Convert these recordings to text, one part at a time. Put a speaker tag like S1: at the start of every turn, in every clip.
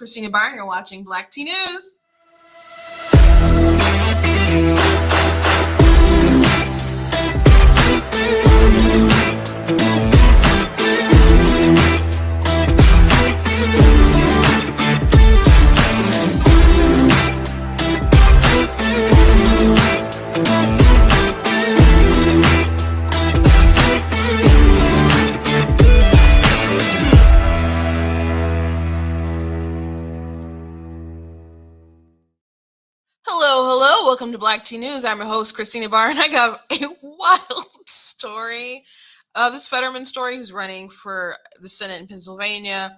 S1: Christina Byron. You're watching Black Tea News. Hello. Welcome to Black Tea News. I'm your host, Christina Byron. I got a wild story. This Fetterman story, who's running for the Senate in Pennsylvania.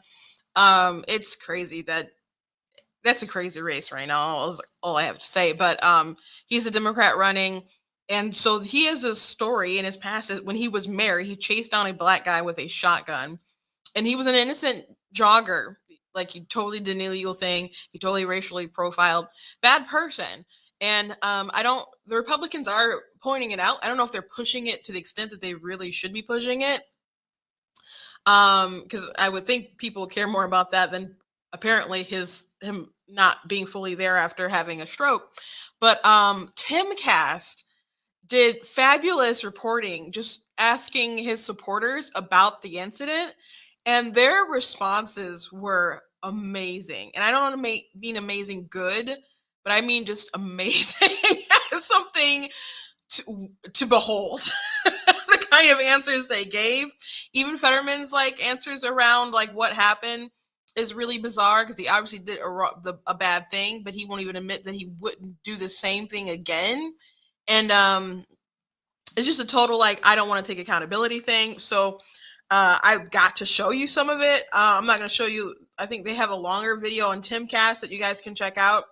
S1: It's crazy that's a crazy race right now. Is all I have to say. But he's a Democrat running, and so he has a story in his past that when he was married, he chased down a black guy with a shotgun, and he was an innocent jogger. Like, he totally did an illegal thing. He totally racially profiled. Bad person. And the Republicans are pointing it out. I don't know if they're pushing it to the extent that they really should be pushing it. Because I would think people care more about that than apparently him not being fully there after having a stroke. But Timcast did fabulous reporting, just asking his supporters about the incident, and their responses were amazing. And I don't want to mean amazing good, but I mean just amazing. Something to behold. The kind of answers they gave. Even Fetterman's answers around what happened is really bizarre, because he obviously did a bad thing, but he won't even admit that he wouldn't do the same thing again. And it's just a total I don't want to take accountability thing. So I've got to show you some of it. I'm not going to show you. I think they have a longer video on Timcast that you guys can check out.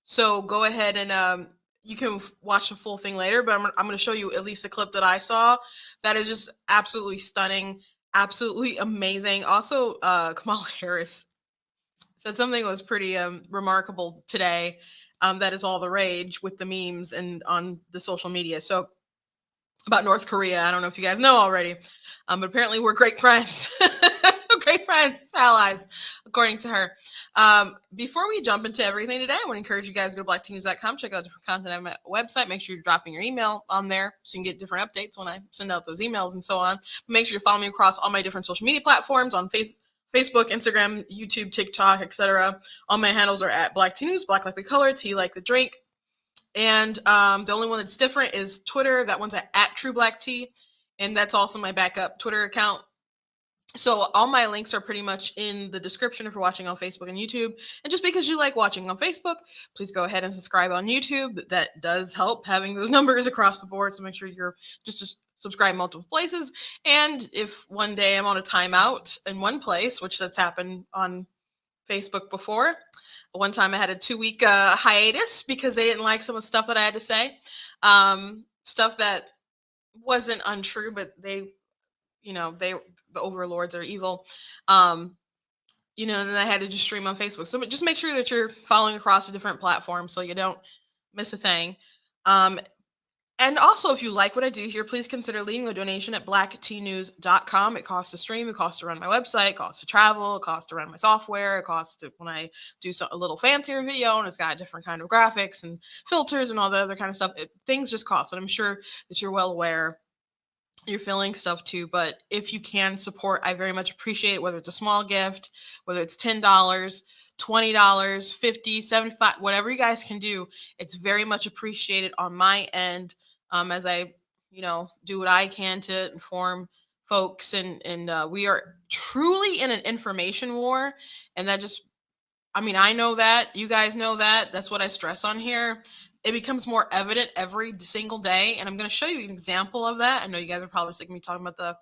S1: So go ahead and you can watch the full thing later. But I'm going to show you at least the clip that I saw. That is just absolutely stunning, absolutely amazing. Also, Kamala Harris said something that was pretty remarkable today. That is all the rage with the memes and on the social media. So about North Korea, I don't know if you guys know already, but apparently we're great friends. Great friends, allies, according to her. Before we jump into everything today, I want to encourage you guys to go to blacktnews.com, check out different content on my website. Make sure you're dropping your email on there so you can get different updates when I send out those emails and so on. Make sure you follow me across all my different social media platforms on Facebook, Instagram, YouTube, TikTok, etc. All my handles are at Black Tea News, black like the color, tea like the drink. And the only one that's different is Twitter. That one's at True Black Tea, and that's also my backup Twitter account. So all my links are pretty much in the description if you're watching on Facebook and YouTube. And just because you like watching on Facebook, please go ahead and subscribe on YouTube. That does help, having those numbers across the board. So make sure you're just subscribe multiple places. And if one day I'm on a timeout in one place, which that's happened on Facebook before. One time I had a 2-week hiatus because they didn't like some of the stuff that I had to say. Stuff that wasn't untrue, but the overlords are evil. And then I had to just stream on Facebook. So just make sure that you're following across the different platforms so you don't miss a thing. And also, if you like what I do here, please consider leaving a donation at blacktnews.com. It costs to stream, it costs to run my website, it costs to travel, it costs to run my software, it costs to when I do a little fancier video and it's got different kind of graphics and filters and all the other kind of stuff. Things just cost, and I'm sure that you're well aware. You're feeling stuff too, but if you can support, I very much appreciate it, whether it's a small gift, whether it's $10, $20, $50, $75, whatever you guys can do. It's very much appreciated on my end. As I, do what I can to inform folks, and we are truly in an information war, and that just, I know that, you guys know that, that's what I stress on here. It becomes more evident every single day, and I'm going to show you an example of that. I know you guys are probably sick of me talking about the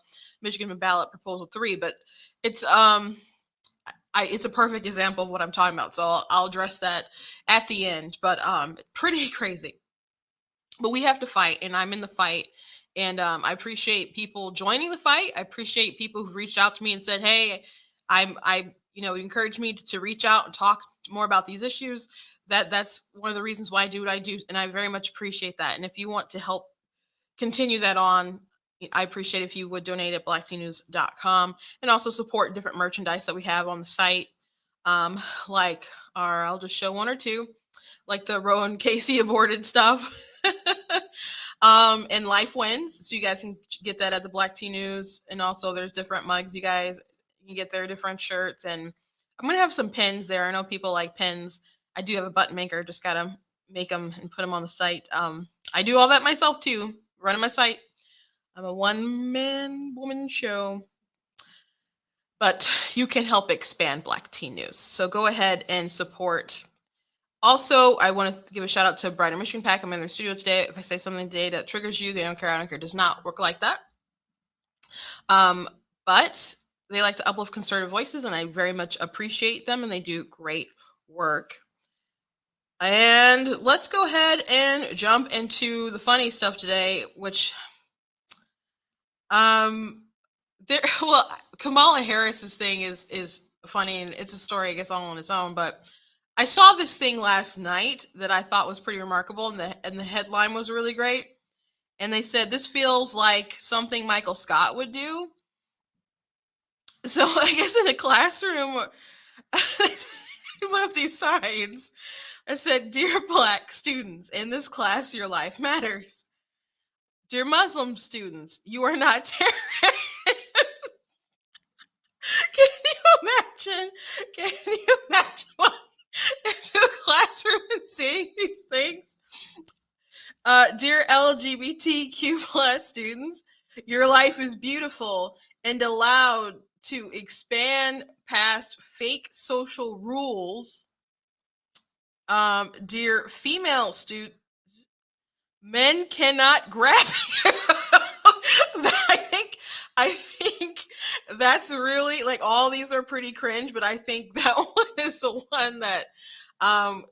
S1: Michigan ballot proposal 3, but it's it's a perfect example of what I'm talking about, so I'll address that at the end. But pretty crazy. But we have to fight, and I'm in the fight, and I appreciate people joining the fight. I appreciate people who've reached out to me and said, "Hey, encouraged me to reach out and talk more about these issues." That's one of the reasons why I do what I do, and I very much appreciate that. And if you want to help continue that on, I appreciate if you would donate at blacktnews.com and also support different merchandise that we have on the site. Um, like, or I'll just show one or two, like the Rowan Casey aborted stuff. And Life Wins. So you guys can get that at the Black Tea News. And also there's different mugs you guys can get there, different shirts. And I'm gonna have some pins there. I know people like pins. I do have a button maker, just gotta make them and put them on the site. I do all that myself too, running my site. I'm a one man woman show. But you can help expand Black Teen News. So go ahead and support. Also, I want to give a shout out to Brighter Michigan Pack. I'm in their studio today. If I say something today that triggers you, they don't care. I don't care. It does not work like that. But they like to uplift conservative voices, and I very much appreciate them, and they do great work. And let's go ahead and jump into the funny stuff today, which there well, Kamala Harris's thing is funny, and it's a story I guess all on its own, but I saw this thing last night that I thought was pretty remarkable, and the headline was really great. And they said this feels like something Michael Scott would do. So I guess in a classroom, one of these signs that said, "Dear Black students, in this class, your life matters. Dear Muslim students, you are not terrorists." Can you imagine? Can you imagine walking into the classroom and seeing these things? Dear LGBTQ plus students, your life is beautiful and allowed to expand past fake social rules. Dear female students, men cannot grab you. I think that's really like all these are pretty cringe, but I think that one is the one that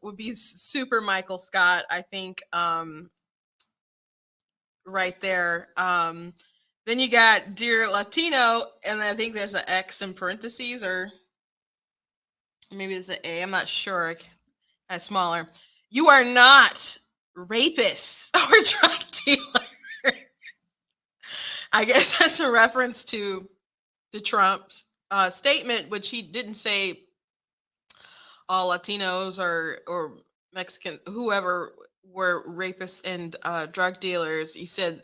S1: would be super Michael Scott. I think right there. Then you got Dear Latino, and I think there's an X in parentheses, or maybe it's an A. I'm not sure. Kind of smaller. You are not rapists or drug dealers. I guess that's a reference to Trump's statement, which he didn't say all Latinos or Mexican, whoever were rapists and drug dealers. He said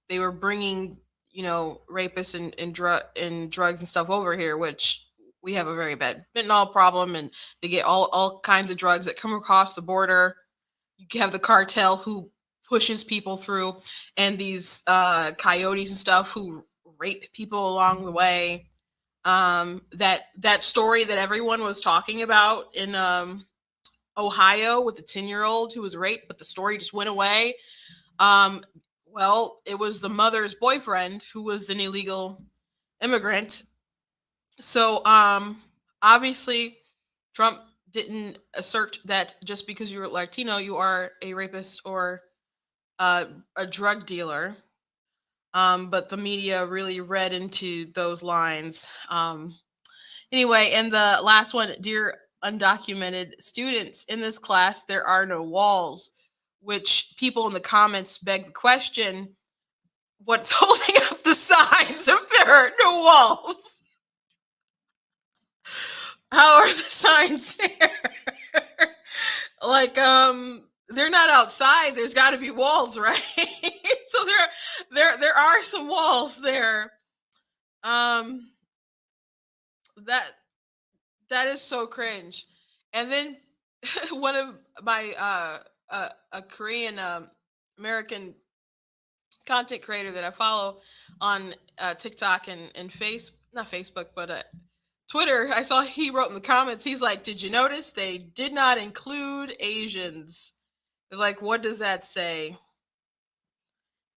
S1: they were bringing, rapists and drugs and stuff over here, which we have a very bad fentanyl problem, and they get all kinds of drugs that come across the border. You have the cartel who pushes people through, and these coyotes and stuff who rape people along the way. That story that everyone was talking about in Ohio with the 10-year-old who was raped, but the story just went away. Well, it was the mother's boyfriend who was an illegal immigrant. So obviously Trump didn't assert that just because you're Latino, you are a rapist or a drug dealer. But the media really read into those lines. Anyway, and the last one, dear undocumented students, in this class, there are no walls, which people in the comments beg the question, what's holding up the signs if there are no walls? How are the signs there? Like, they're not outside. There's got to be walls, right? So there are some walls there. That is so cringe. And then one of my a Korean American content creator that I follow on TikTok and not Facebook, but Twitter, I saw he wrote in the comments, he's like, did you notice they did not include Asians? It's like, what does that say?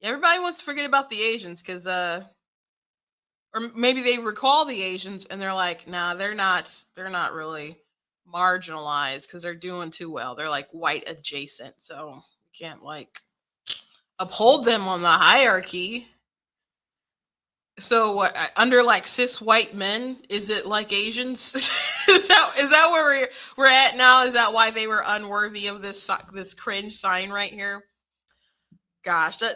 S1: Everybody wants to forget about the Asians because or maybe they recall the Asians and they're like, nah, they're not really marginalized because they're doing too well. They're like white adjacent, so we can't like uphold them on the hierarchy. So what under like cis white men, is it like Asians? is that where we're at now? Is that why they were unworthy of this cringe sign right here? Gosh, that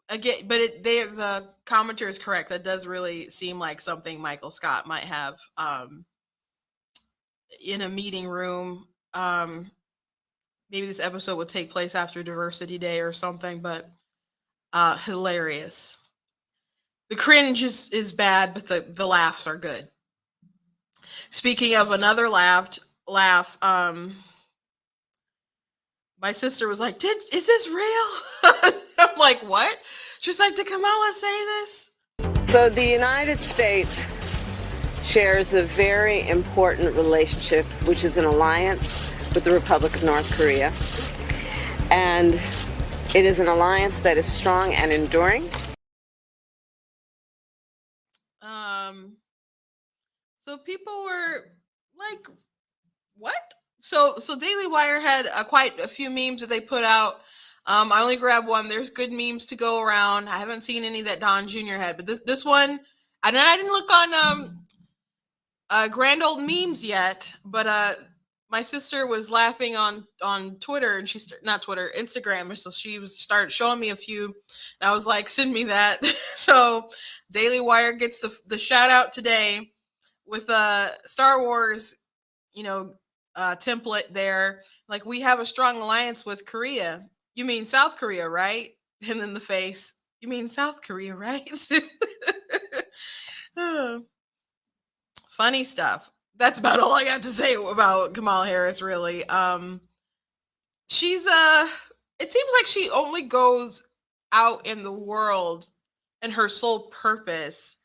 S1: again, but the commenter is correct. That does really seem like something Michael Scott might have in a meeting room. Maybe this episode would take place after Diversity Day or something, but hilarious. The cringe is bad, but the laughs are good. Speaking of another laugh, my sister was like, is this real? I'm like, what? She's like, did Kamala say this?
S2: So the United States shares a very important relationship, which is an alliance with the Republic of North Korea. And it is an alliance that is strong and enduring.
S1: So people were like, what? So Daily Wire had quite a few memes that they put out. I only grabbed one. There's good memes to go around. I haven't seen any that Don Jr. had, but this one, and I didn't look on grand old memes yet, but my sister was laughing on Twitter, and not Twitter, Instagram, so she started showing me a few, and I was like, send me that. So Daily Wire gets the shout out today with Star Wars, template there. Like, we have a strong alliance with Korea. You mean South Korea, right? And then the face. You mean South Korea, right? Funny stuff. That's about all I got to say about Kamala Harris, really. She's it seems like she only goes out in the world and her sole purpose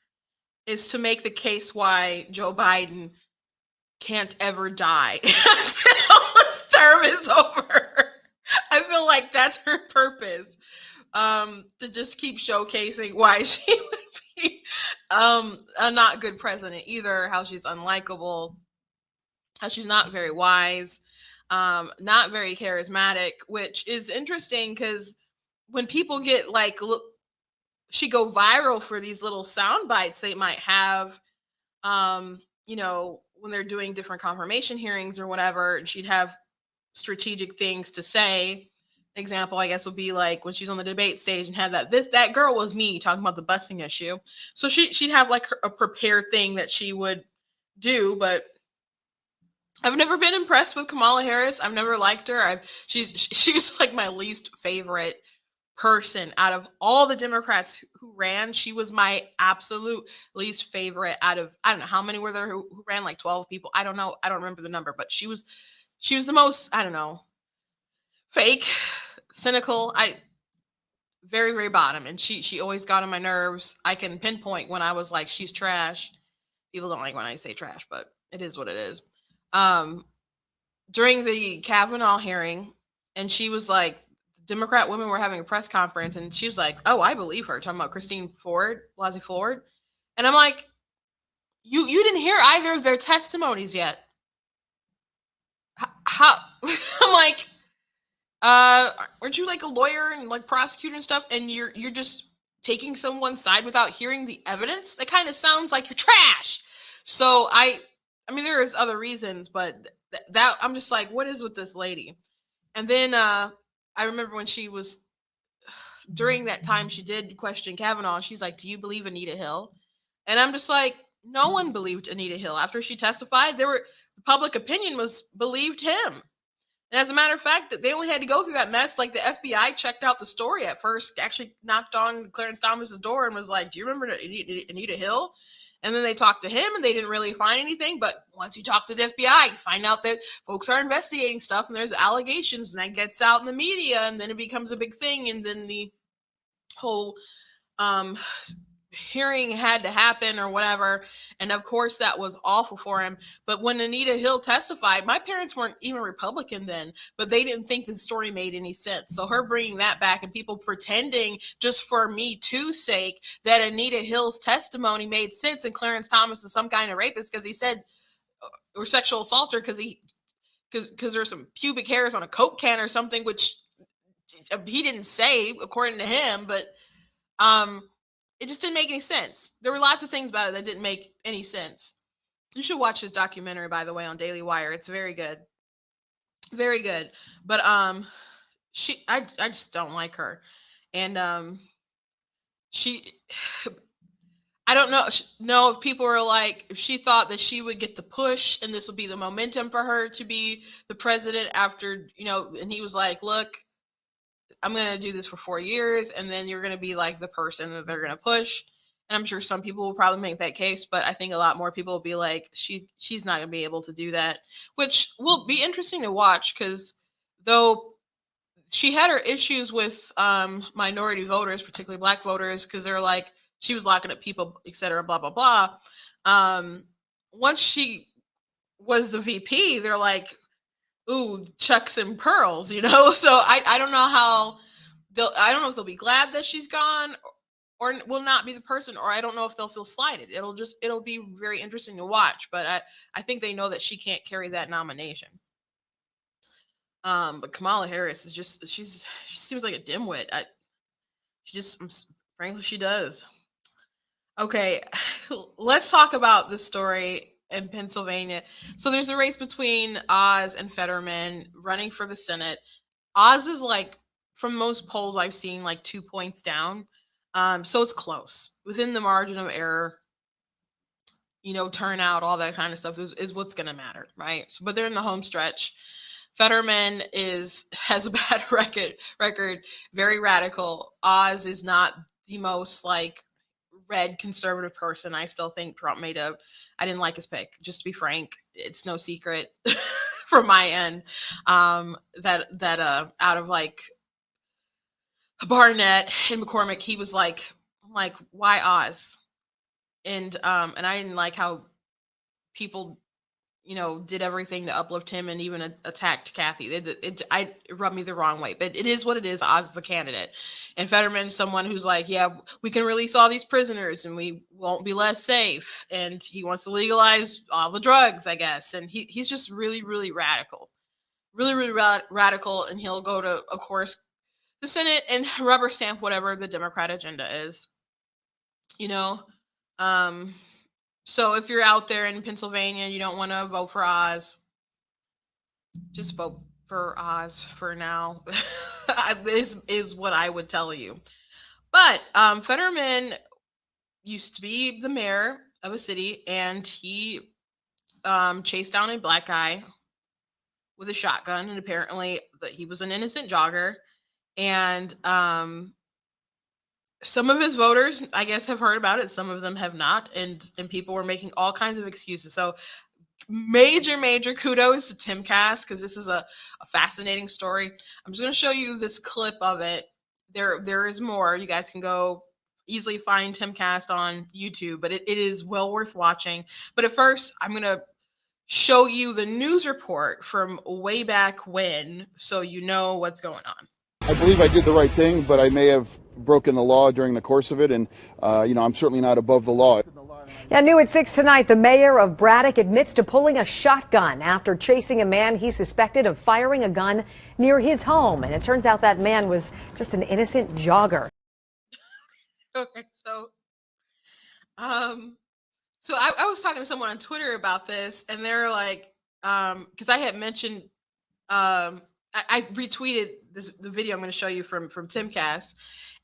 S1: is to make the case why Joe Biden can't ever die until his term is over. I feel like that's her purpose. To just keep showcasing why she would be a not good president either, how she's unlikable, how she's not very wise, not very charismatic, which is interesting because when people get like, she go viral for these little sound bites they might have, when they're doing different confirmation hearings or whatever, and she'd have strategic things to say. Example, I guess, would be like when she's on the debate stage and had that girl was me talking about the busing issue. So she'd have like a prepared thing that she would do, but I've never been impressed with Kamala Harris. I've never liked her. She's like my least favorite person out of all the Democrats who ran. She was my absolute least favorite out of, I don't know how many were there who ran, like 12 people. I don't know. I don't remember the number, but she was the most, I don't know, fake, cynical. Very, very bottom. And she always got on my nerves. I can pinpoint when I was like, she's trash. People don't like when I say trash, but it is what it is. During the Kavanaugh hearing, and she was like, Democrat women were having a press conference, and she was like, "Oh, I believe her," talking about Blasey Ford, and I'm like, "You didn't hear either of their testimonies yet? How?" I'm like, "Aren't you like a lawyer and like prosecutor and stuff, and you're just taking someone's side without hearing the evidence? That kind of sounds like you're trash." So I mean, there is other reasons, but that I'm just like, what is with this lady? And then I remember when she was, during that time, she did question Kavanaugh. She's like, "Do you believe Anita Hill?" And I'm just like, no one believed Anita Hill after she testified. The public opinion was believed him. And as a matter of fact, that they only had to go through that mess. Like, the FBI checked out the story at first, actually knocked on Clarence Thomas's door and was like, "Do you remember Anita Hill?" And then they talked to him and they didn't really find anything. But once you talk to the FBI, you find out that folks are investigating stuff and there's allegations, and that gets out in the media, and then it becomes a big thing. And then the whole hearing had to happen or whatever. And of course, that was awful for him. But when Anita Hill testified, my parents weren't even Republican then, but they didn't think the story made any sense. So her bringing that back and people pretending just for Me Too's sake that Anita Hill's testimony made sense and Clarence Thomas is some kind of rapist because he said, or sexual assaulter because there's some pubic hairs on a Coke can or something, which he didn't say according to him, but it just didn't make any sense. There were lots of things about it that didn't make any sense. You should watch this documentary, by the way, on Daily Wire. It's very good. Very good. But I just don't like her. And she I don't know if people were like, if she thought that she would get the push and this would be the momentum for her to be the president after, and he was like, look, I'm going to do this for 4 years and then you're going to be like the person that they're going to push. And I'm sure some people will probably make that case, but I think a lot more people will be like, she's not going to be able to do that, which will be interesting to watch, because though she had her issues with minority voters, particularly Black voters, because they're like, she was locking up people, et cetera, blah, blah, blah. Once she was the VP, they're like, ooh, chucks and pearls, So I don't know how I don't know if they'll be glad that she's gone or will not be the person, or I don't know if they'll feel slighted. It'll be very interesting to watch, but I think they know that she can't carry that nomination. But Kamala Harris is she seems like a dimwit. Frankly, she does. Okay, let's talk about this story in Pennsylvania. So there's a race between Oz and Fetterman running for the Senate. Oz is like, from most polls I've seen, like 2 points down. So it's close, within the margin of error. Turnout, all that kind of stuff is what's going to matter, right? So, but they're in the home stretch. Fetterman has a bad record, very radical. Oz is not the most like red conservative person. I still think Trump I didn't like his pick, just to be frank. It's no secret from my end that out of like Barnett and McCormick, he was like, I'm like, why Oz? And I didn't like how people did everything to uplift him and even attacked Kathy. It rubbed me the wrong way, but it is what it is. Oz is the candidate. And Fetterman's someone who's like, yeah, we can release all these prisoners and we won't be less safe. And he wants to legalize all the drugs, I guess. And he's just really, really radical. Really, really radical. And he'll go to, of course, the Senate and rubber stamp whatever the Democrat agenda is. So if you're out there in Pennsylvania and you don't want to vote for Oz, just vote for Oz for now. This is what I would tell you. But Fetterman used to be the mayor of a city, and he chased down a Black guy with a shotgun, and apparently he was an innocent jogger. And some of his voters, I guess, have heard about it. Some of them have not. And people were making all kinds of excuses. So major kudos to Timcast, because this is a fascinating story. I'm just going to show you this clip of it. There is more. You guys can go easily find Timcast on YouTube, but it is well worth watching. But at first, I'm going to show you the news report from way back when, so you know what's going on.
S3: I believe I did the right thing, but I may have broken the law during the course of it, and I'm certainly not above the law.
S4: Yeah, new at 6 tonight, the mayor of Braddock admits to pulling a shotgun after chasing a man he suspected of firing a gun near his home. And it turns out that man was just an innocent jogger.
S1: Okay, so I was talking to someone on Twitter about this, and they're like, because I had mentioned, I retweeted the video I'm going to show you from Timcast,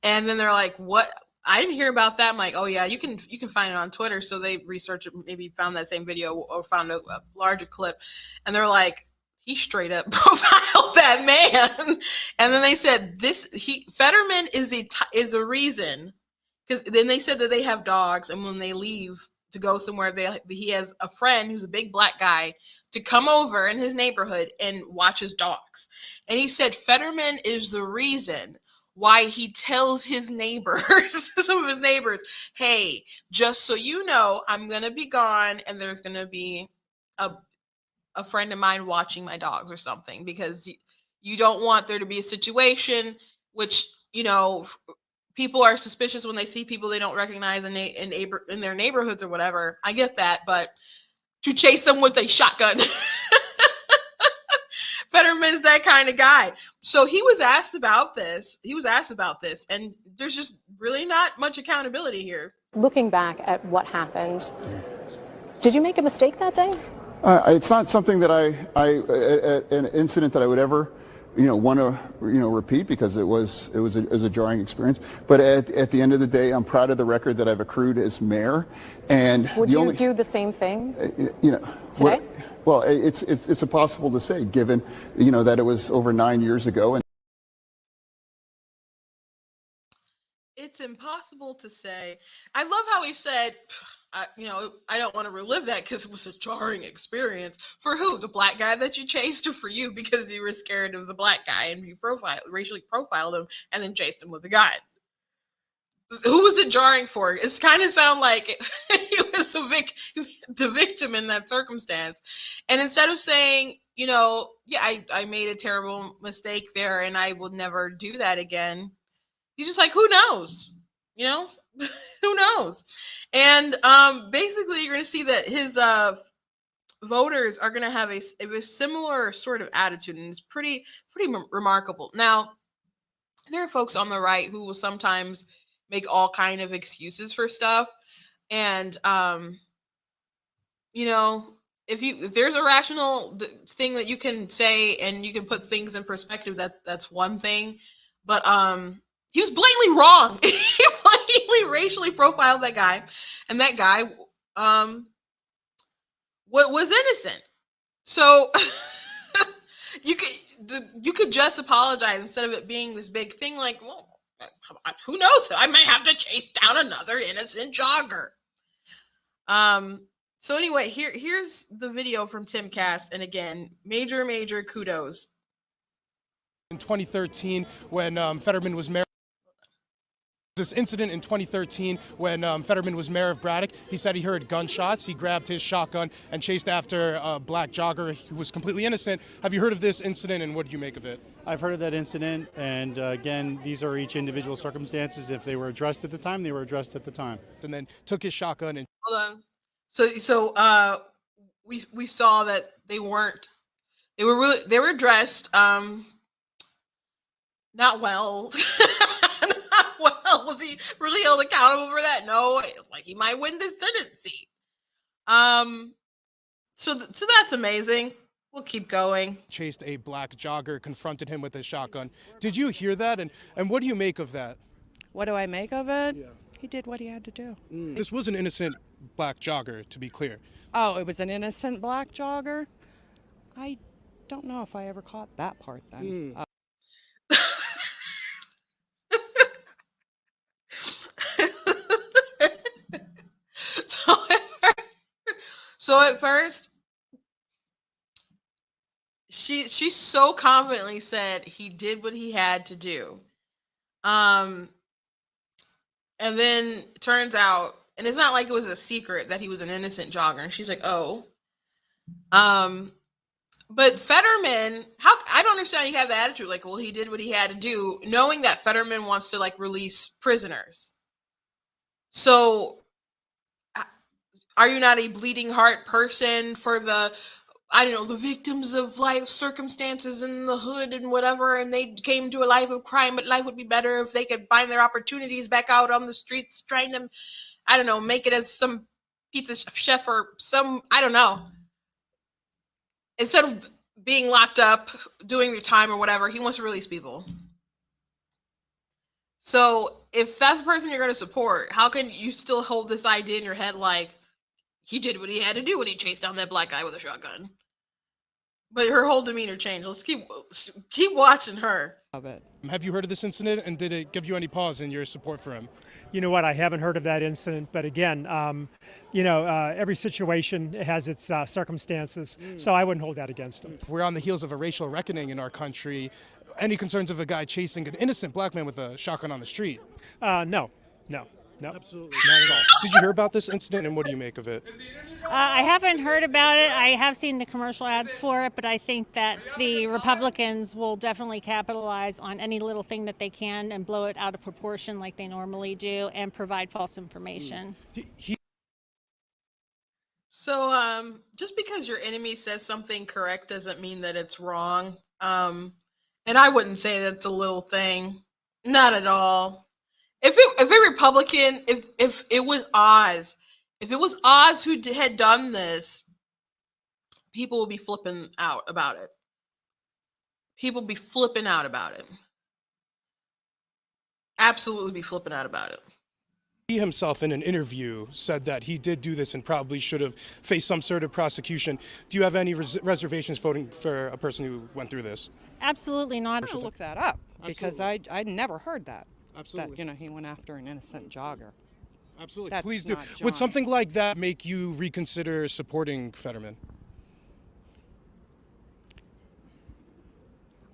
S1: and then they're like, what? I didn't hear about that. I'm like, oh yeah, you can find it on Twitter. So they researched it, maybe found that same video or found a larger clip, and they're like, he straight up profiled that man. And then they said Fetterman is a reason, because then they said that they have dogs, and when they leave to go somewhere, he has a friend who's a big Black guy to come over in his neighborhood and watch his dogs. And he said Fetterman is the reason why he tells his neighbors, some of his neighbors, hey, just so you know, I'm going to be gone and there's going to be a friend of mine watching my dogs or something, because you don't want there to be a situation which, people are suspicious when they see people they don't recognize in their neighborhoods or whatever. I get that, but to chase them with a shotgun. Fetterman's that kind of guy. So he was asked about this. And there's just really not much accountability here.
S5: Looking back at what happened, did you make a mistake that day?
S3: It's not something that an incident that I would ever want to repeat because it was a jarring experience. But at the end of the day, I'm proud of the record that I've accrued as mayor. And
S5: would you do the same thing? Today?
S3: Well, it's impossible to say, given that it was over 9 years ago. And
S1: it's impossible to say. I love how he said, I don't want to relive that because it was a jarring experience. For who? The black guy that you chased, or for you because you were scared of the black guy and you racially profiled him and then chased him with a gun? Who was it jarring for? It's kind of sound like he was the victim in that circumstance. And instead of saying, I made a terrible mistake there and I will never do that again, he's just like, who knows? Who knows? And basically, you're going to see that his voters are going to have a similar sort of attitude, and it's pretty remarkable. Now, there are folks on the right who will sometimes make all kind of excuses for stuff, and if there's a rational thing that you can say and you can put things in perspective, that's one thing, but he was blatantly wrong. He blatantly racially profiled that guy, and that guy was innocent. So you could just apologize instead of it being this big thing. Like, well, who knows? I might have to chase down another innocent jogger. So anyway, here's the video from Tim Cass, and again, major kudos.
S6: In 2013, when Fetterman was mayor. This incident in 2013 when Fetterman was mayor of Braddock, he said he heard gunshots. He grabbed his shotgun and chased after a black jogger who was completely innocent. Have you heard of this incident, and what did you make of it?
S7: I've heard of that incident, and again, these are each individual circumstances. If they were addressed at the time, they were addressed at the time.
S6: And then took his shotgun and...
S1: Hold on. So we saw that they were dressed not well. Was he really held accountable for that? No, like he might win this Senate seat. So that's amazing. We'll keep going.
S6: Chased a black jogger, confronted him with his shotgun. Did you hear that? And what do you make of that?
S8: What do I make of it? Yeah. He did what he had to do.
S6: This was an innocent black jogger, to be clear.
S8: Oh, it was an innocent black jogger? I don't know if I ever caught that part then.
S1: So at first, she so confidently said he did what he had to do. And then it turns out, and it's not like it was a secret that he was an innocent jogger. And she's like, oh. But Fetterman, I don't understand you have the attitude like, well, he did what he had to do, knowing that Fetterman wants to release prisoners. So are you not a bleeding heart person for the victims of life circumstances in the hood and whatever, and they came to a life of crime, but life would be better if they could find their opportunities back out on the streets, trying to, make it as some pizza chef or some, instead of being locked up, doing their time or whatever, he wants to release people. So if that's the person you're going to support, how can you still hold this idea in your head like, he did what he had to do when he chased down that black guy with a shotgun? But her whole demeanor changed. Let's keep watching her.
S6: Have you heard of this incident, and did it give you any pause in your support for him?
S9: You know what? I haven't heard of that incident, but again, every situation has its circumstances, so I wouldn't hold that against him.
S6: We're on the heels of a racial reckoning in our country. Any concerns of a guy chasing an innocent black man with a shotgun on the street?
S9: No.
S6: Absolutely not at all. Did you hear about this incident, and what do you make of it?
S10: I haven't heard about it. I have seen the commercial ads for it, but I think that the Republicans will definitely capitalize on any little thing that they can and blow it out of proportion like they normally do and provide false information.
S1: So just because your enemy says something correct doesn't mean that it's wrong. And I wouldn't say that's a little thing. Not at all. If a Republican, if it was Oz who had done this, people will be flipping out about it. people be flipping out about it. Absolutely be flipping out about it.
S6: He himself in an interview said that he did do this and probably should have faced some sort of prosecution. Do you have any reservations voting for a person who went through this?
S10: Absolutely not.
S8: I'm gonna look that up because I'd never heard that.
S6: Absolutely.
S8: That he went after an innocent jogger.
S6: Absolutely.
S8: That's
S6: Please do.
S8: not
S6: Would something
S8: John's.
S6: like that make you reconsider supporting Fetterman?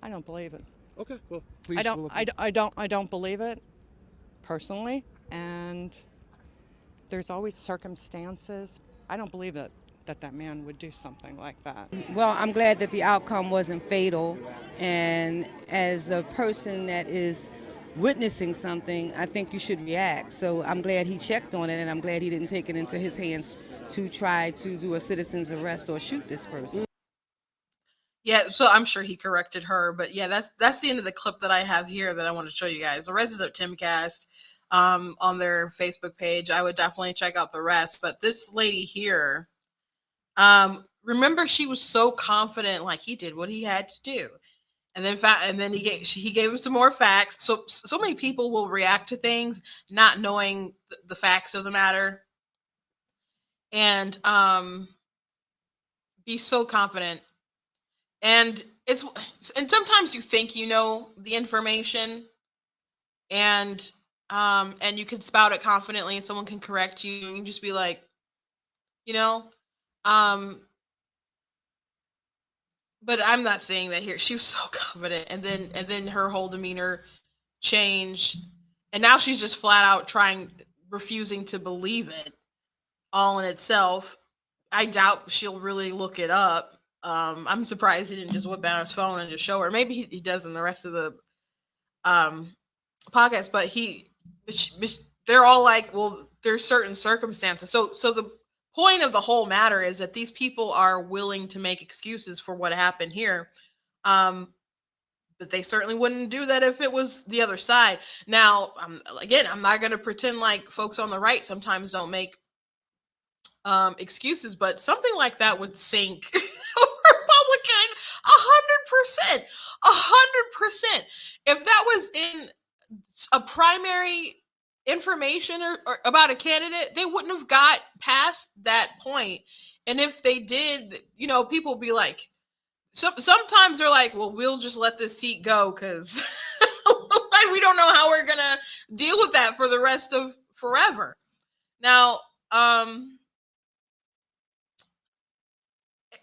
S8: I don't believe it.
S6: Okay. Well, please.
S8: I don't believe it personally, and there's always circumstances. I don't believe that man would do something like that.
S11: Well, I'm glad that the outcome wasn't fatal, and as a person that is witnessing something, I think you should react. So I'm glad he checked on it, and I'm glad he didn't take it into his hands to try to do a citizen's arrest or shoot this person.
S1: Yeah, so I'm sure he corrected her, but yeah, that's the end of the clip that I have here that I want to show you guys. The rest is at Timcast on their Facebook page. I would definitely check out the rest, but this lady here, remember, she was so confident, like he did what he had to do, and then he gave him some more facts. So many people will react to things not knowing the facts of the matter, and be so confident. And sometimes you think you know the information, and you can spout it confidently, and someone can correct you, and you can just be like, but I'm not saying that here. She was so confident, and then her whole demeanor changed, and now she's just flat out refusing to believe it all in itself. I doubt she'll really look it up. I'm surprised he didn't just whip out his phone and just show her. Maybe he does in the rest of the podcast, but they're all like, well, there's certain circumstances. So the point of the whole matter is that these people are willing to make excuses for what happened here. But they certainly wouldn't do that if it was the other side. Now, again, I'm not going to pretend like folks on the right sometimes don't make excuses, but something like that would sink Republican 100%. 100%. If that was in a primary information or about a candidate, they wouldn't have got past that point. And if they did, people be like, sometimes they're like, well, we'll just let this seat go because we don't know how we're gonna deal with that for the rest of forever. Now,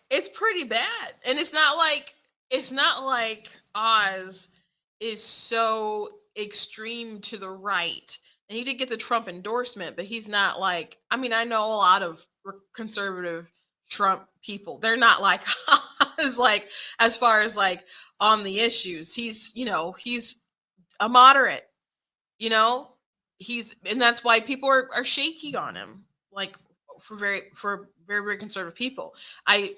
S1: it's pretty bad, and it's not like Oz is so extreme to the right. And he did get the Trump endorsement, but he's not like, I know a lot of conservative Trump people. They're not like Oz, like as far as like on the issues. He's a moderate, and that's why people are shaky on him, like for very, very conservative people. I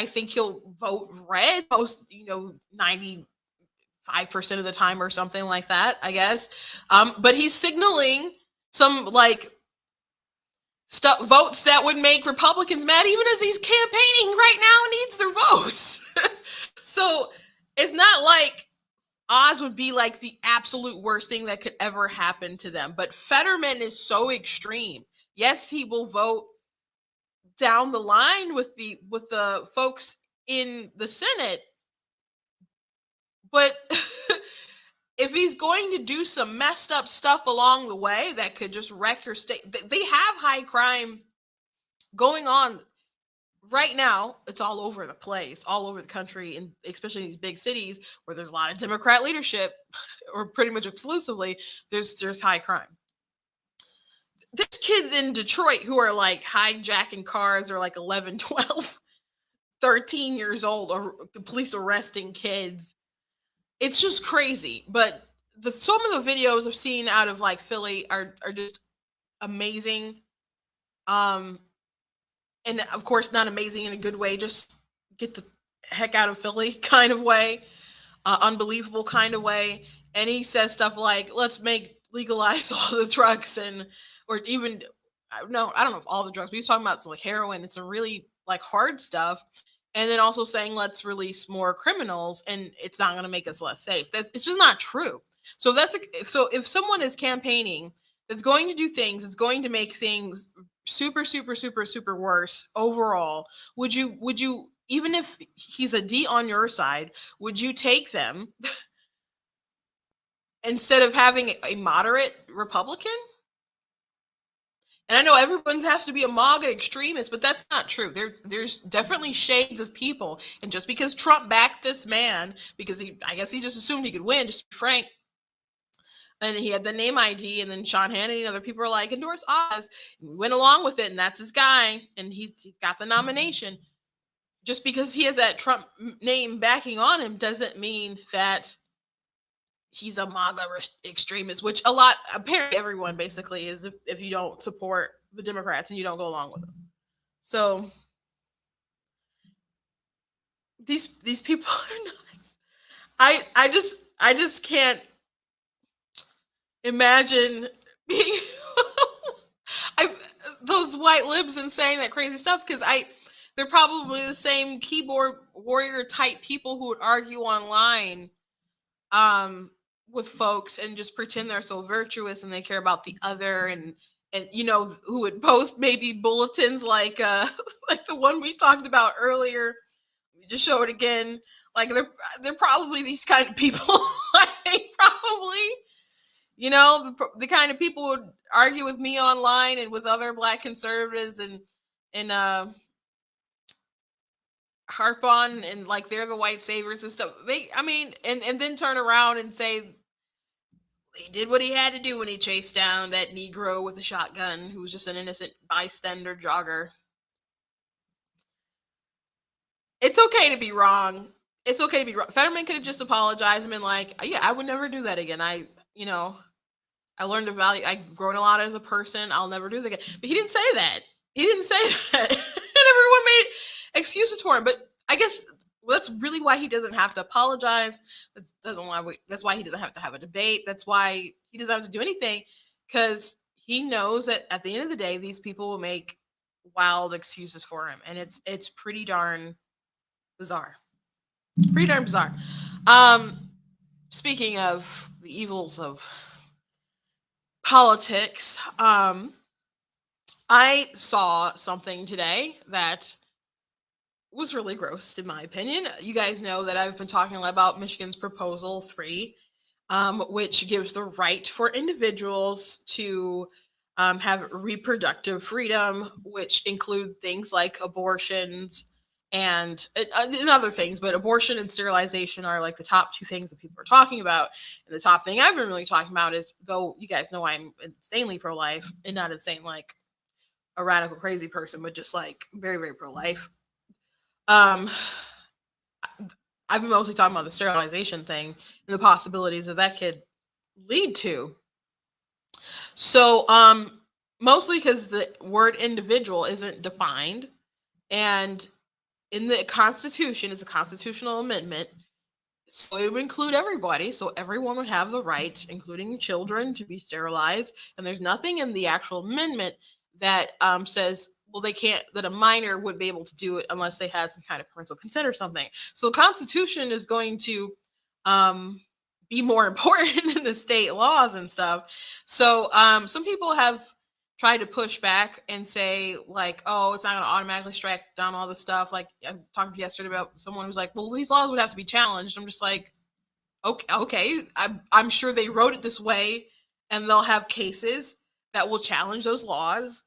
S1: think he'll vote red most, 95% of the time or something like that, I guess. But he's signaling some like votes that would make Republicans mad, even as he's campaigning right now and needs their votes. So it's not like Oz would be like the absolute worst thing that could ever happen to them. But Fetterman is so extreme. Yes, he will vote down the line with the folks in the Senate, but if he's going to do some messed up stuff along the way that could just wreck your state, they have high crime going on right now. It's all over the place, all over the country, and especially in these big cities where there's a lot of Democrat leadership, or pretty much exclusively, there's high crime. There's kids in Detroit who are like hijacking cars, or like 11, 12, 13 years old, or the police arresting kids. It's just crazy. But some of the videos I've seen out of like Philly are just amazing. And of course, not amazing in a good way, just get the heck out of Philly kind of way, unbelievable kind of way. And he says stuff like, let's legalize all the drugs, or even, no, I don't know if all the drugs, but he's talking about some like heroin and some really like hard stuff. and then also saying let's release more criminals, and it's not going to make us less safe. It's just not true. So so if someone is campaigning that's going to do things, it's going to make things super, super, super, super worse overall, would you, even if he's a D on your side, would you take them instead of having a moderate Republican? And I know everyone has to be a MAGA extremist, but that's not true. There's definitely shades of people. And just because Trump backed this man, because I guess he just assumed he could win, just to be frank, and he had the name ID, and then Sean Hannity and other people are like, endorse Oz. And we went along with it, and that's his guy, and he's got the nomination. Just because he has that Trump name backing on him doesn't mean that he's a MAGA extremist, which apparently everyone basically is if you don't support the Democrats and you don't go along with them. So these people are nuts. I just can't imagine being those white libs and saying that crazy stuff, because they're probably the same keyboard warrior type people who would argue online with folks and just pretend they're so virtuous and they care about the other, and who would post maybe bulletins like like the one we talked about earlier. We just show it again. Like they're probably these kind of people. I think probably, the kind of people who would argue with me online and with other Black conservatives and harp on and like they're the white saviors and stuff. And then turn around and say he did what he had to do when he chased down that Negro with a shotgun who was just an innocent bystander jogger. It's okay to be wrong. It's okay to be wrong. Fetterman could have just apologized and been like, yeah, I would never do that again. I learned a value. I've grown a lot as a person. I'll never do that again. But he didn't say that. He didn't say that. And everyone made excuses for him. But I guess that's really why he doesn't have to apologize. That's why he doesn't have to have a debate. That's why he doesn't have to do anything, because he knows that at the end of the day, these people will make wild excuses for him, and it's pretty darn bizarre. Pretty darn bizarre. Speaking of the evils of politics, I saw something today that was really gross in my opinion. You guys know that I've been talking about Michigan's Proposal 3, which gives the right for individuals to have reproductive freedom, which include things like abortions and other things, but abortion and sterilization are like the top two things that people are talking about. And the top thing I've been really talking about is, though you guys know I'm insanely pro-life, and not insane like a radical crazy person, but just like very, very pro-life. I've been mostly talking about the sterilization thing and the possibilities that could lead to. So, mostly because the word individual isn't defined, and in the Constitution, it's a constitutional amendment, so it would include everybody. So everyone would have the right, including children, to be sterilized. And there's nothing in the actual amendment that says, well, they can't, that a minor would be able to do it unless they had some kind of parental consent or something. So the Constitution is going to be more important than the state laws and stuff. So some people have tried to push back and say like, oh, it's not going to automatically strike down all the stuff. Like I talked yesterday about someone who's like, well, these laws would have to be challenged. I'm just like, okay. I'm sure they wrote it this way, and they'll have cases that will challenge those laws.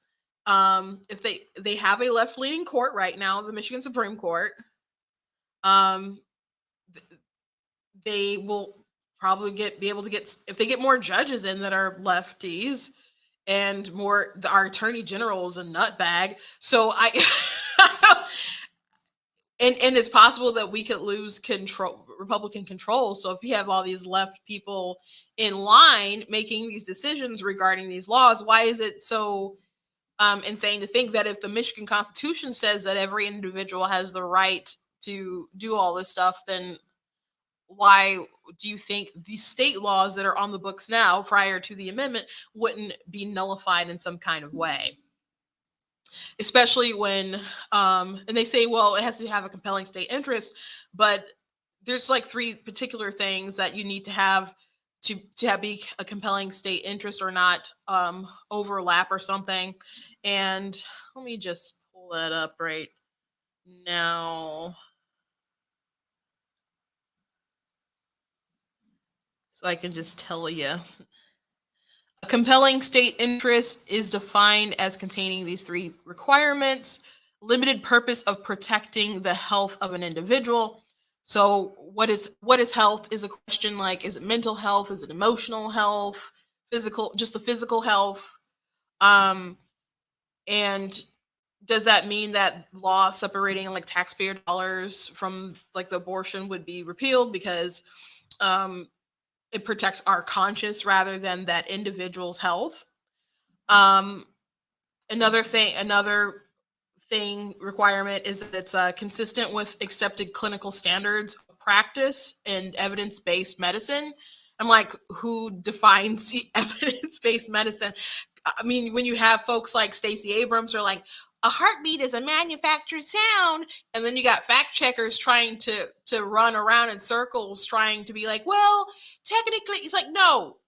S1: If they have a left-leaning court right now, the Michigan Supreme Court, they will probably be able to get, if they get more judges in that are lefties, and our attorney general is a nutbag. So and it's possible that we could lose Republican control. So if you have all these left people in line making these decisions regarding these laws, why is it so insane to think that if the Michigan Constitution says that every individual has the right to do all this stuff, then why do you think these state laws that are on the books now prior to the amendment wouldn't be nullified in some kind of way? especially when, and they say, well, it has to have a compelling state interest, but there's like three particular things that you need to have to have be a compelling state interest or not overlap or something. And let me just pull that up right now so I can just tell you. A compelling state interest is defined as containing these three requirements: limited purpose of protecting the health of an individual. So what is health is a question like, is it mental health? Is it emotional health? Physical, just the physical health? Um, and does that mean that law separating like taxpayer dollars from like the abortion would be repealed because um, it protects our conscience rather than that individual's health? Um, another thing requirement is that it's consistent with accepted clinical standards of practice and evidence-based medicine. I'm like, who defines the evidence-based medicine? I mean, when you have folks like Stacey Abrams are like, a heartbeat is a manufactured sound, and then you got fact checkers trying to run around in circles trying to be like, well, technically, it's like, no,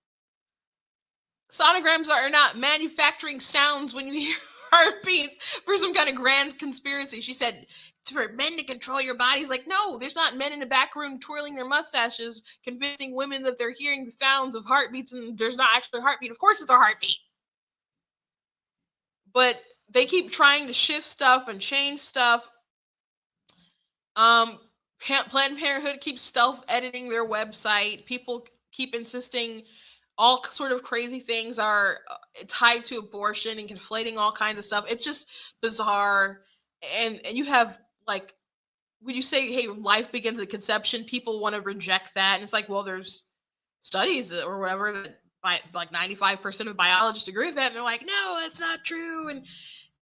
S1: sonograms are not manufacturing sounds when you hear heartbeats for some kind of grand conspiracy. She said for men to control your bodies. Like, no, there's not men in the back room twirling their mustaches, convincing women that they're hearing the sounds of heartbeats and there's not actually a heartbeat. Of course it's a heartbeat. But they keep trying to shift stuff and change stuff. Planned Parenthood keeps self-editing their website. People keep insisting all sort of crazy things are tied to abortion and conflating all kinds of stuff. It's just bizarre. And you have like, when you say, hey, life begins at conception, people want to reject that. And it's like, well, there's studies or whatever that like 95% of biologists agree with that. And they're like, no, that's not true. And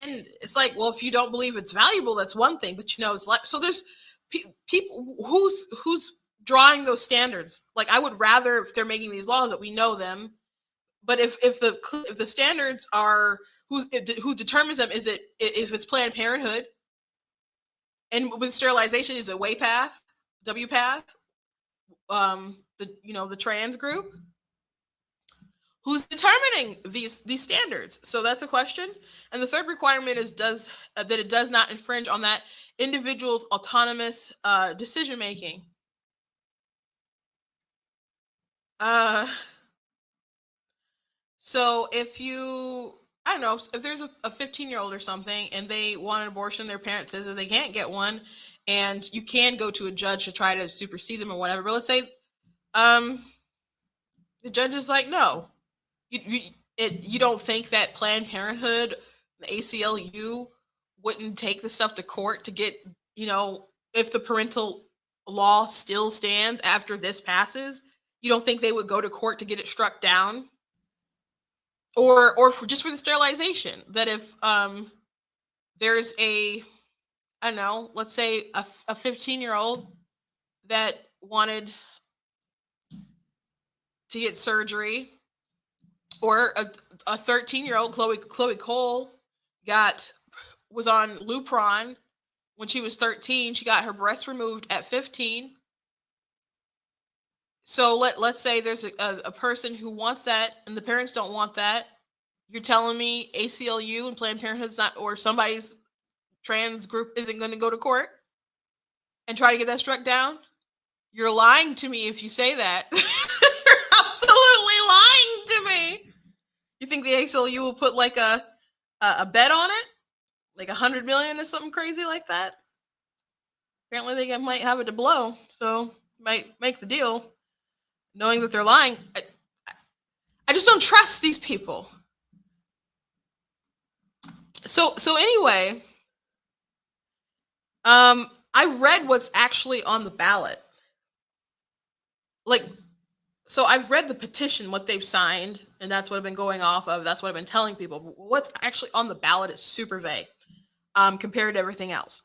S1: it's like, well, if you don't believe it's valuable, that's one thing. But it's like, so there's people who's drawing those standards. Like, I would rather, if they're making these laws, that we know them. But if the standards are who determines them, is it if it's Planned Parenthood, and with sterilization, is it WPATH, the trans group? Who's determining these standards? So that's a question. And the third requirement is that it does not infringe on that individual's autonomous decision making. So if I don't know, if there's a 15-year-old or something and they want an abortion, their parent says that they can't get one, and you can go to a judge to try to supersede them or whatever. But let's say the judge is like, no, you don't think that Planned Parenthood, the ACLU, wouldn't take the stuff to court to get, if the parental law still stands after this passes, you don't think they would go to court to get it struck down? Or just for the sterilization, that if there's I don't know, let's say a 15-year-old that wanted to get surgery, or a 13-year-old, Chloe Cole, was on Lupron when she was 13. She got her breast removed at 15. So let's say there's a person who wants that and the parents don't want that. You're telling me ACLU and Planned Parenthood's not, or somebody's trans group isn't going to go to court and try to get that struck down? You're lying to me if you say that. You're absolutely lying to me. You think the ACLU will put like a bet on it? Like 100 million or something crazy like that? Apparently they might have it to blow, so might make the deal, knowing that they're lying. I just don't trust these people. So anyway, I read what's actually on the ballot. So I've read the petition, what they've signed, and that's what I've been going off of. That's what I've been telling people. But what's actually on the ballot is super vague compared to everything else.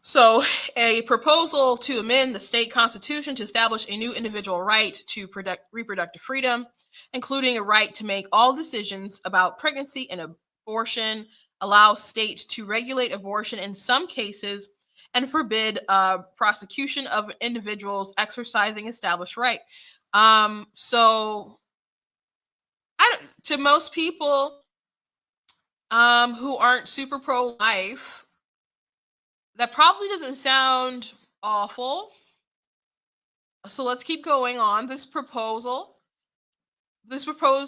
S1: So a proposal to amend the state constitution to establish a new individual right to reproductive freedom, including a right to make all decisions about pregnancy and abortion allow states to regulate abortion in some cases and forbid prosecution of individuals exercising established right. So to most people who aren't super pro-life, that probably doesn't sound awful. So let's keep going on. This proposed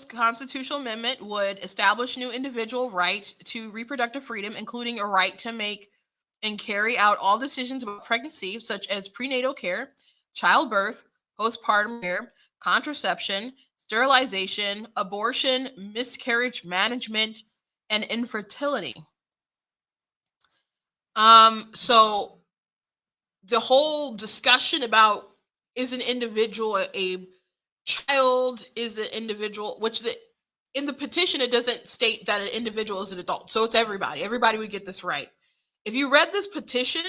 S1: constitutional amendment would establish new individual rights to reproductive freedom, including a right to make and carry out all decisions about pregnancy, such as prenatal care, childbirth, postpartum care, contraception, sterilization, abortion, miscarriage management, and infertility. So the whole discussion about is an individual a child, is an individual, which in the petition it doesn't state that an individual is an adult, so it's everybody would get this right. If you read this petition,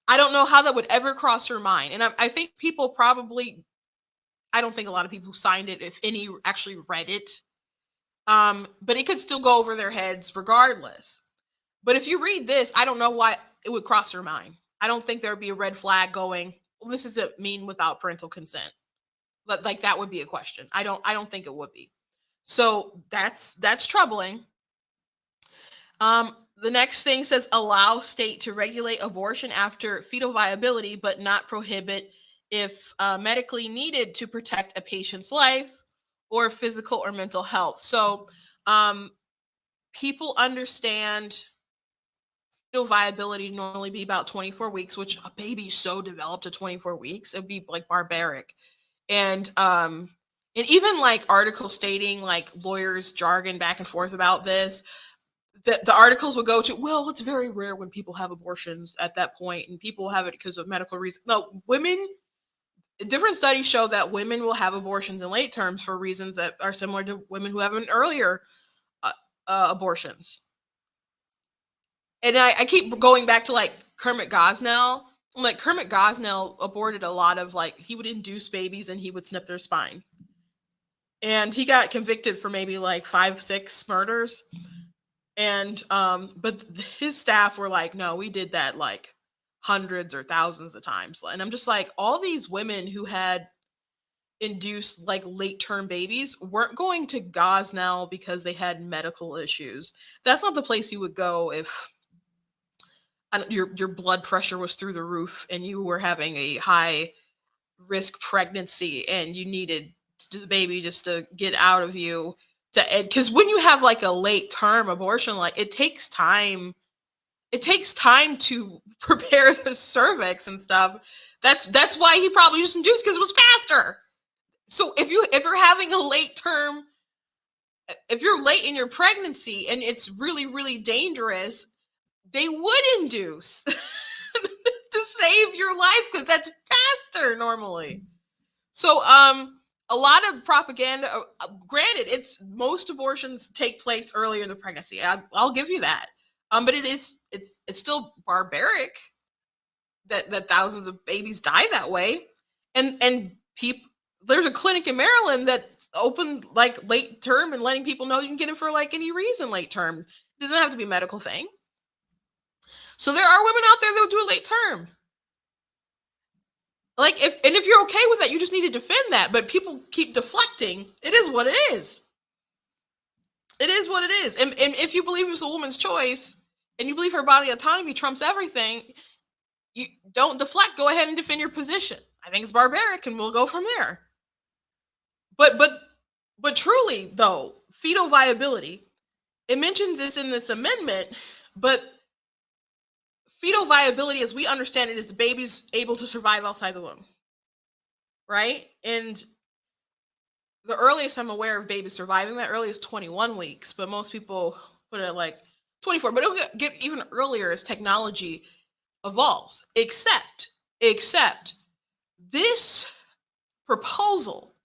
S1: I don't know how that would ever cross your mind. And I think people probably, I don't think a lot of people who signed it, if any, actually read it. But it could still go over their heads regardless. But if you read this, I don't know why it would cross your mind. I don't think there would be a red flag going, well, this doesn't mean without parental consent. But like that would be a question. I don't think it would be. So that's troubling. The next thing says allow state to regulate abortion after fetal viability, but not prohibit if medically needed to protect a patient's life or physical or mental health. So people understand fetal viability normally be about 24 weeks, which a baby's so developed to 24 weeks, it'd be like barbaric. And even like articles stating like lawyers jargon back and forth about this, the articles will go to, well, it's very rare when people have abortions at that point, and people have it because of medical reasons. No, different studies show that women will have abortions in late terms for reasons that are similar to women who have an earlier abortions. And I keep going back to like Kermit Gosnell. Like Kermit Gosnell aborted a lot of he would induce babies and he would snip their spine. And he got convicted for maybe like 5-6 murders. And but his staff were like, no, we did that like hundreds or thousands of times. And I'm just like, all these women who had induced like late term babies weren't going to Gosnell because they had medical issues. That's not the place you would go if your blood pressure was through the roof and you were having a high risk pregnancy and you needed the baby just to get out of you. Because when you have like a late term abortion, like it takes time to prepare the cervix and stuff. That's why he probably just induced, because it was faster. So if you're having a late term, if you're late in your pregnancy and it's really, really dangerous, they would induce to save your life because that's faster normally. So a lot of propaganda, granted, most abortions take place earlier in the pregnancy. I'll give you that. But it's still barbaric that thousands of babies die that way. And people, there's a clinic in Maryland that's open like late term and letting people know you can get it for like any reason late term. It doesn't have to be a medical thing. So there are women out there that will do a late term. Like if you're okay with that, you just need to defend that. But people keep deflecting. It is what it is. It is what it is. And if you believe it's a woman's choice and you believe her body autonomy trumps everything, you don't deflect. Go ahead and defend your position. I think it's barbaric, and we'll go from there. But truly, though, fetal viability, it mentions this in this amendment, but fetal viability, as we understand it, is the baby's able to survive outside the womb, right? And the earliest I'm aware of babies surviving that early is 21 weeks, but most people put it at like 24. But it'll get even earlier as technology evolves, except this proposal,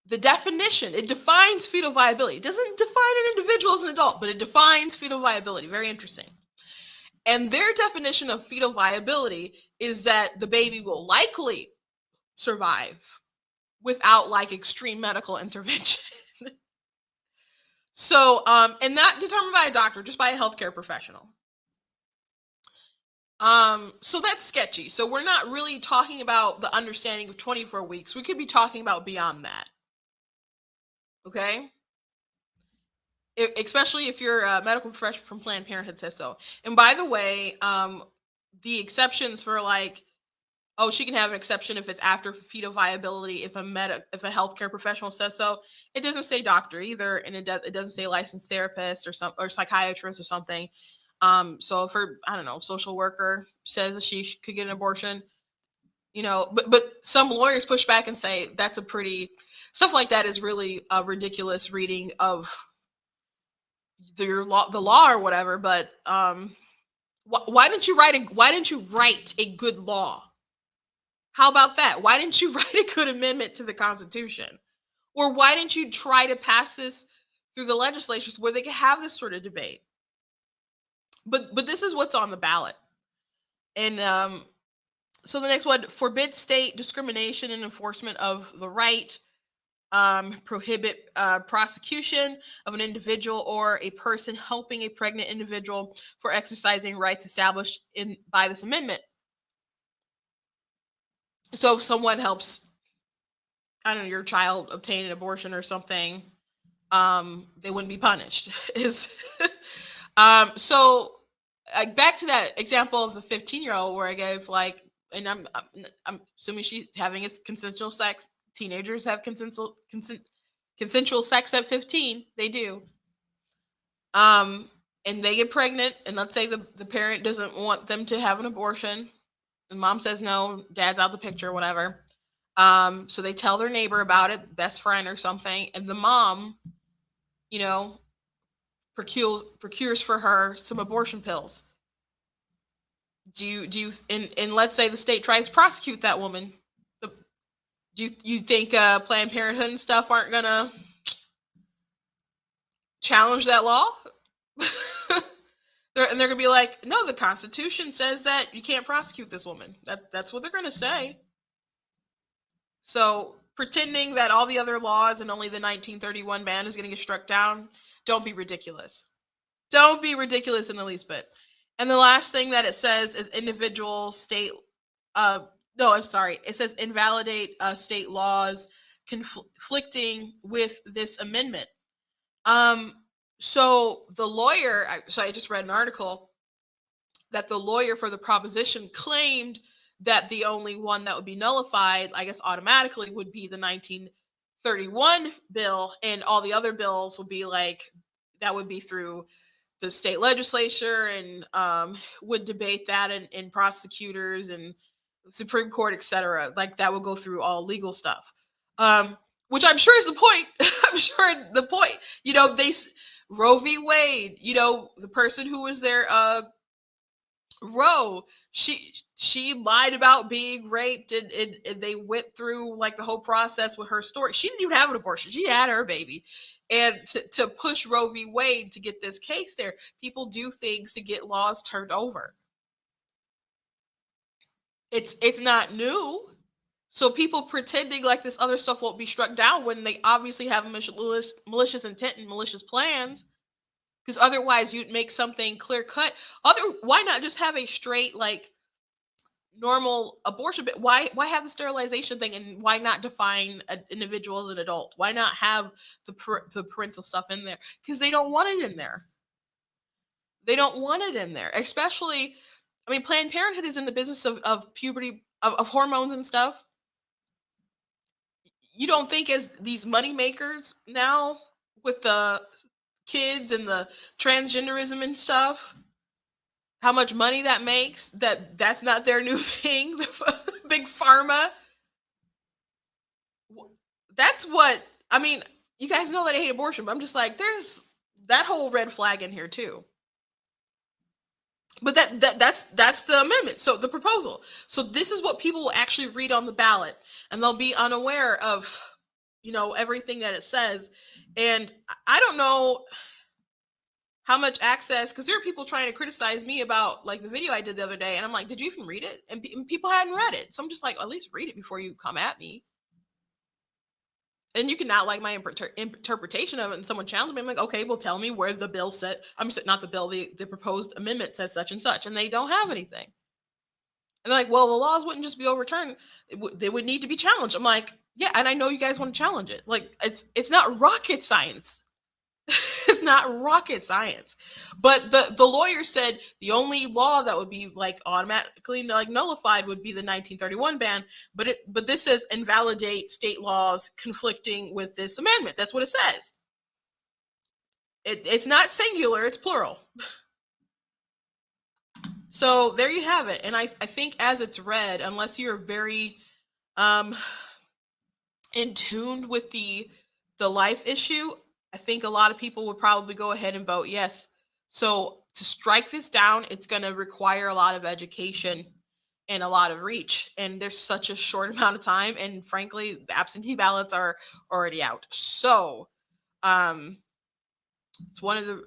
S1: the definition, it defines fetal viability. It doesn't define an individual as an adult, but it defines fetal viability. Very interesting. And their definition of fetal viability is that the baby will likely survive without like extreme medical intervention. So, and not determined by a doctor, just by a healthcare professional. So that's sketchy. So we're not really talking about the understanding of 24 weeks. We could be talking about beyond that. Okay? Especially if you're a medical professional from Planned Parenthood says so. And by the way, the exceptions for like, oh, she can have an exception if it's after fetal viability, if a healthcare professional says so. It doesn't say doctor either, and it doesn't say licensed therapist or psychiatrist or something. So if her, I don't know, social worker says that she could get an abortion, but some lawyers push back and say that's a pretty stuff like that is really a ridiculous reading of the law or whatever. But why didn't you write a good law? How about that? Why didn't you write a good amendment to the Constitution? Or why didn't you try to pass this through the legislatures where they could have this sort of debate? But this is what's on the ballot. And so the next one, forbid state discrimination and enforcement of the right, prohibit prosecution of an individual or a person helping a pregnant individual for exercising rights established by this amendment. So if someone helps, I don't know, your child obtain an abortion or something, they wouldn't be punished. So back to that example of the 15-year-old where I gave and I'm assuming she's having consensual sex. Teenagers have consensual sex at 15. They do. And they get pregnant, and let's say the parent doesn't want them to have an abortion. And mom says no, dad's out of the picture, whatever. So they tell their neighbor about it, best friend or something, and the mom, procures for her some abortion pills. Do you and let's say the state tries to prosecute that woman. Do you think Planned Parenthood and stuff aren't gonna challenge that law? They're gonna be like, no, the Constitution says that you can't prosecute this woman. That's what they're gonna say. So pretending that all the other laws and only the 1931 ban is gonna get struck down, don't be ridiculous. Don't be ridiculous in the least bit. And the last thing that it says is it says invalidate state laws conflicting with this amendment. So the lawyer, I just read an article that the lawyer for the proposition claimed that the only one that would be nullified, I guess automatically, would be the 1931 bill, and all the other bills would be that would be through the state legislature and would debate that in prosecutors and Supreme Court, etc. That would go through all legal stuff, which I'm sure is the point. I'm sure the point. Roe v. Wade. The person who was there, Roe. She lied about being raped, and they went through the whole process with her story. She didn't even have an abortion. She had her baby. And to push Roe v. Wade to get this case there, people do things to get laws turned over. It's not new. So people pretending like this other stuff won't be struck down when they obviously have malicious intent and malicious plans. Because otherwise you'd make something clear cut. Why not just have a straight normal abortion? But why have the sterilization thing, and why not define an individual as an adult? Why not have the parental stuff in there? Because they don't want it in there. They don't want it in there. Especially, Planned Parenthood is in the business of puberty, of hormones and stuff. You don't think as these money makers now with the kids and the transgenderism and stuff, how much money that makes, that's not their new thing? Big pharma. That's what, you guys know that I hate abortion, but I'm just there's that whole red flag in here too. But that's the amendment. So the proposal. So this is what people will actually read on the ballot, and they'll be unaware of, everything that it says. And I don't know how much access, because there are people trying to criticize me about the video I did the other day, and I'm like, did you even read it? And people hadn't read it. So I'm just at least read it before you come at me. And you can not like my interpretation of it, and someone challenged me. I'm like, okay, well, tell me where the bill said. Not the bill, the proposed amendment says such and such, and they don't have anything. And they're like, well, the laws wouldn't just be overturned; they would need to be challenged. I'm like, yeah, and I know you guys want to challenge it. Like, it's not rocket science. It's not rocket science. But the lawyer said the only law that would be like automatically like nullified would be the 1931 ban, but this says invalidate state laws conflicting with this amendment. That's what it says. It's not singular, it's plural. So there you have it. And I think as it's read, unless you're very in tune with the life issue, I think a lot of people would probably go ahead and vote yes. So to strike this down, it's going to require a lot of education and a lot of reach. And there's such a short amount of time. And frankly, the absentee ballots are already out. So it's one of the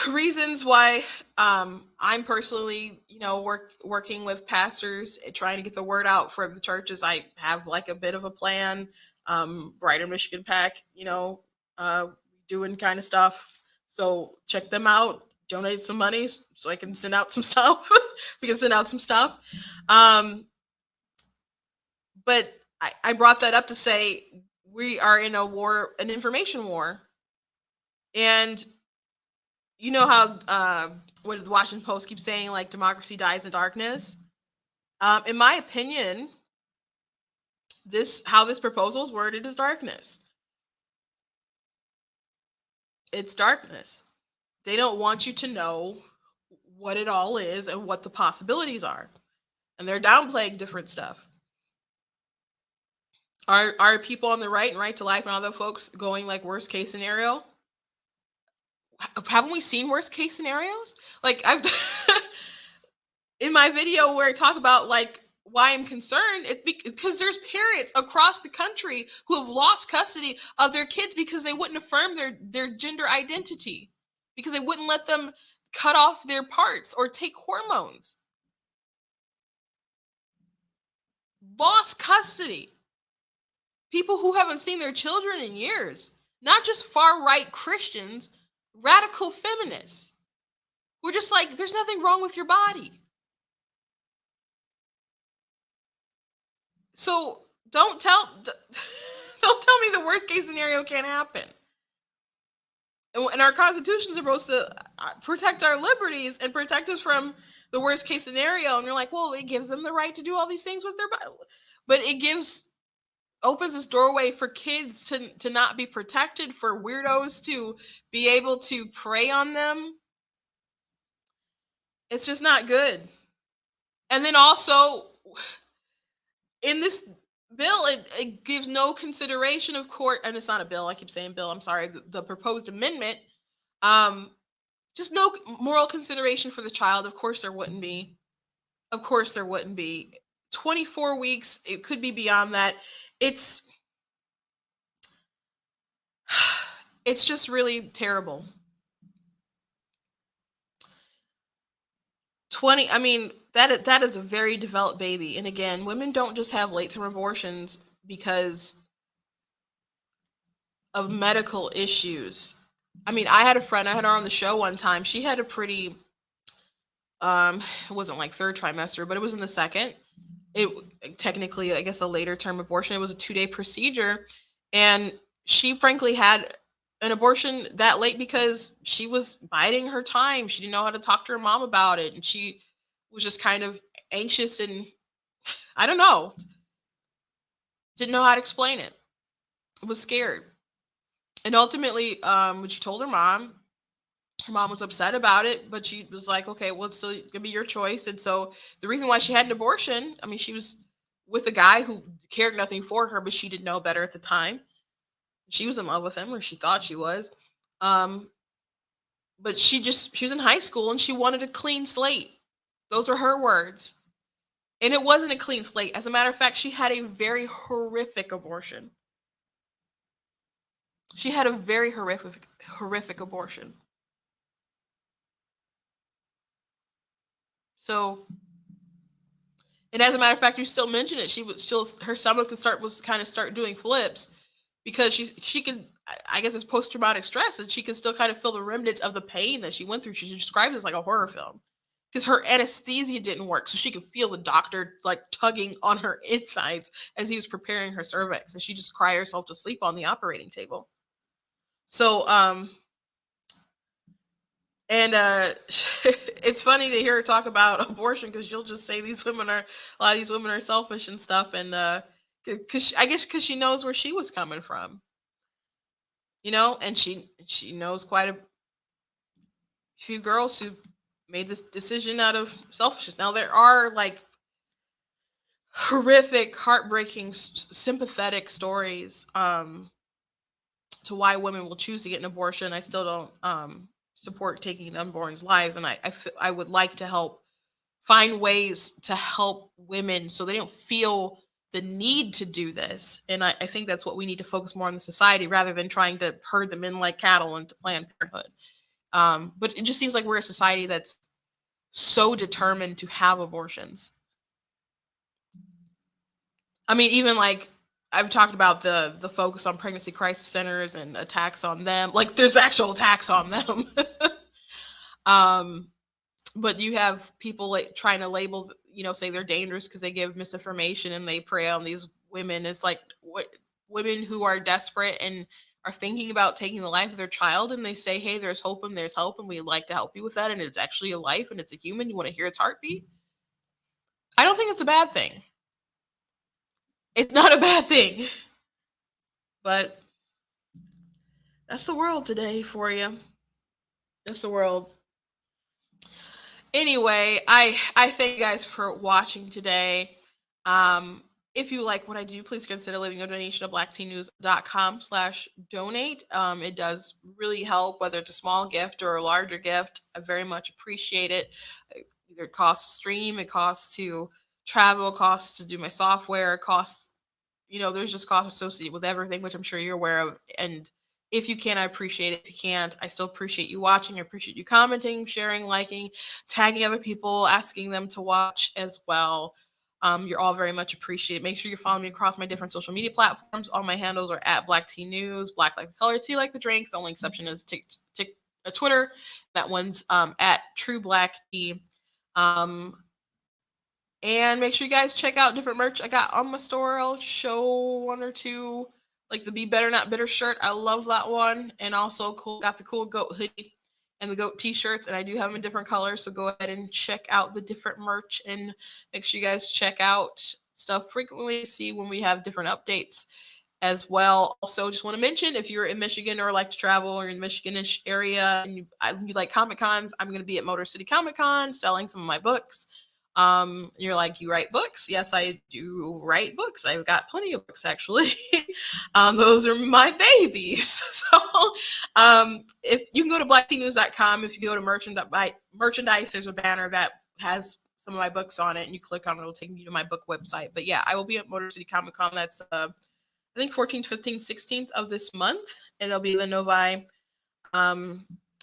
S1: reasons why I'm personally, working with pastors, trying to get the word out for the churches. I have like a bit of a plan, Brighter Michigan PAC, doing kind of stuff. So check them out, donate some money so I can send out some stuff. We can send out some stuff. But I brought that up to say we are in a war, an information war. And you know how what the Washington Post keeps saying, like, democracy dies in darkness. In my opinion, how this proposal is worded is darkness. It's darkness. They don't want you to know what it all is and what the possibilities are. And they're downplaying different stuff. Are people on the right and Right to Life and other folks going like worst case scenario? Haven't we seen worst case scenarios? Like, I've in my video where I talk about like why I'm concerned, it's because there's parents across the country who have lost custody of their kids because they wouldn't affirm their gender identity, because they wouldn't let them cut off their parts or take hormones. Lost custody. People who haven't seen their children in years. Not just far-right Christians, radical feminists. We're just like, there's nothing wrong with your body. So don't tell me the worst case scenario can't happen. And our constitutions are supposed to protect our liberties and protect us from the worst case scenario. And you're like, well, it gives them the right to do all these things with their body. But it opens this doorway for kids to not be protected, for weirdos to be able to prey on them. It's just not good. And then also, in this bill, it gives no consideration of court, and it's not a bill. I keep saying bill. I'm sorry. The proposed amendment, just no moral consideration for the child. Of course there wouldn't be. Of course there wouldn't be. 24 weeks. It could be beyond that. It's just really terrible. That is a very developed baby. And again, women don't just have late-term abortions because of medical issues. I had a friend, I had her on the show one time. She had a pretty, it wasn't like third trimester, but it was in the second. It technically, I guess, a later term abortion. It was a 2-day procedure. And she frankly had an abortion that late because she was biding her time. She didn't know how to talk to her mom about it. And she was just kind of anxious and I don't know. Didn't know how to explain it. Was scared. And ultimately, when she told her mom was upset about it, but she was like, okay, well, it's still gonna be your choice. And so the reason why she had an abortion, she was with a guy who cared nothing for her, but she didn't know better at the time. She was in love with him, or she thought she was. But she was in high school and she wanted a clean slate. Those are her words. And it wasn't a clean slate. As a matter of fact, she had a very horrific abortion. She had a very horrific abortion. So, and as a matter of fact, you still mentioned it. Her stomach was kind of start doing flips. because she can, I guess it's post-traumatic stress, and she can still kind of feel the remnants of the pain that she went through. She describes it as like a horror film because her anesthesia didn't work, so she could feel the doctor like tugging on her insides as he was preparing her cervix, and she just cried herself to sleep on the operating table. So and it's funny to hear her talk about abortion because she'll just say a lot of these women are selfish and stuff, and because I guess because she knows where she was coming from, and she knows quite a few girls who made this decision out of selfishness. Now there are like horrific, heartbreaking, sympathetic stories to why women will choose to get an abortion. I still don't support taking the unborn's lives, and I would like to help find ways to help women so they don't feel the need to do this. And I think that's what we need to focus more on in society rather than trying to herd them in like cattle into Planned Parenthood. But it just seems like we're a society that's so determined to have abortions. I mean, even like I've talked about the focus on pregnancy crisis centers and attacks on them. Like there's actual attacks on them. But you have people like trying to label, say they're dangerous because they give misinformation and they prey on these women. It's like what women who are desperate and are thinking about taking the life of their child, and they say, hey, there's hope and there's help and we'd like to help you with that, and it's actually a life and it's a human. You want to hear its heartbeat? I don't think it's a bad thing. It's not a bad thing. But that's the world today for you. That's the world. Anyway, I thank you guys for watching today. If you like what I do, please consider leaving a donation at blacktnews.com/donate. It does really help, whether it's a small gift or a larger gift. I very much appreciate it. Either it costs to stream, it costs to travel, it costs to do my software, it costs, there's just costs associated with everything, which I'm sure you're aware of. And if you can, I appreciate it. If you can't, I still appreciate you watching. I appreciate you commenting, sharing, liking, tagging other people, asking them to watch as well. You're all very much appreciated. Make sure you follow me across my different social media platforms. All my handles are at Black Tea News, Black like the color, tea like the drink. The only exception is Twitter. That one's at True Black Tea. And make sure you guys check out different merch I got on my store. I'll show one or two, like the Be Better Not Bitter shirt. I love that one. And also got the cool goat hoodie and the goat t-shirts, and I do have them in different colors. So go ahead and check out the different merch and make sure you guys check out stuff frequently, see when we have different updates as well. Also, just want to mention, if you're in Michigan or like to travel or in Michiganish area and you like Comic Cons, I'm going to be at Motor City Comic Con selling some of my books. You're like, you write books? Yes, I do write books. I've got plenty of books, actually. Those are my babies. So if you can go to blacktnews.com, if you go to merchandise, there's a banner that has some of my books on it, and you click on it, it'll take you to my book website. But yeah, I will be at Motor City Comic Con. That's I think 14th, 15th, 16th of this month, and it'll be the Novi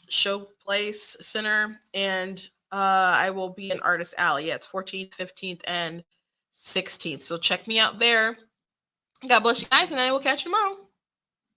S1: Showplace Center, and I will be in Artist Alley. Yeah, it's 14th, 15th, and 16th. So check me out there. God bless you guys, and I will catch you tomorrow.